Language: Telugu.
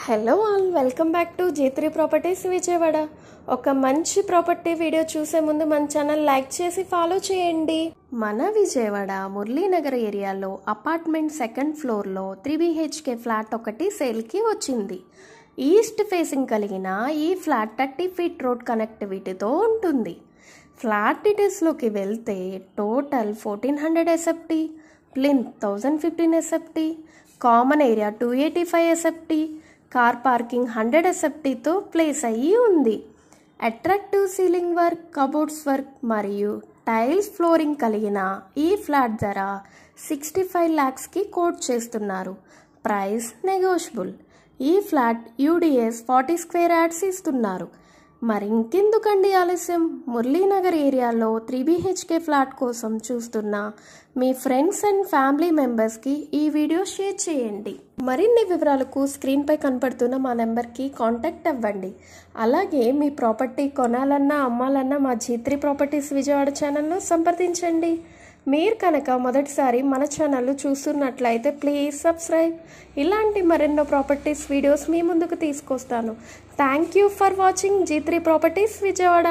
Hello all, welcome back to G3 properties Vijayawada. ఒక మంచి ప్రాపర్టీ వీడియో చూసే ముందు మన ఛానల్ లైక్ చేసి ఫాలో చేయండి. మన విజయవాడ మురళీనగర్ ఏరియాలో అపార్ట్మెంట్ సెకండ్ ఫ్లోర్లో 3 BHK ఫ్లాట్ ఒకటి సేల్కి వచ్చింది. ఈస్ట్ ఫేసింగ్ కలిగిన ఈ ఫ్లాట్ 30 ఫీట్ రోడ్ కనెక్టివిటీతో ఉంటుంది. ఫ్లాట్ డీటెయిల్స్లోకి వెళ్తే total 1400 SFT, plinth 1015 SFT, common area 285 SFT, car parking 100 SFTతో ప్లేస్ అయ్యి ఉంది. Attractive ceiling work, cupboards work మరియు టైల్స్ ఫ్లోరింగ్ కలిగిన ఈ ఫ్లాట్ ధర 65 lakhsకి కోట్ చేస్తున్నారు. Price negotiable. ఈ ఫ్లాట్ UDS 40 స్క్వేర్ యార్డ్స్ ఇస్తున్నారు. మరి ఇంకెందుకండి ఆలస్యం, మురళీనగర్ ఏరియాలో 3 BHK ఫ్లాట్ కోసం చూస్తున్న మీ ఫ్రెండ్స్ అండ్ ఫ్యామిలీ మెంబర్స్కి ఈ వీడియో షేర్ చేయండి. మరిన్ని వివరాలకు స్క్రీన్పై కనపడుతున్న మా నెంబర్కి కాంటాక్ట్ అవ్వండి. అలాగే మీ ప్రాపర్టీ కొనాలన్నా అమ్మాలన్నా మా G3 ప్రాపర్టీస్ విజయవాడ ఛానల్ను సంప్రదించండి. మీరు కనుక మొదటిసారి మన ఛానల్ చూస్తున్నట్లయితే ప్లీజ్ సబ్స్క్రైబ్. ఇలాంటి మరెన్నో ప్రాపర్టీస్ వీడియోస్ మీ ముందుకు తీసుకొస్తాను. Thank you for watching G3 properties Vijayawada.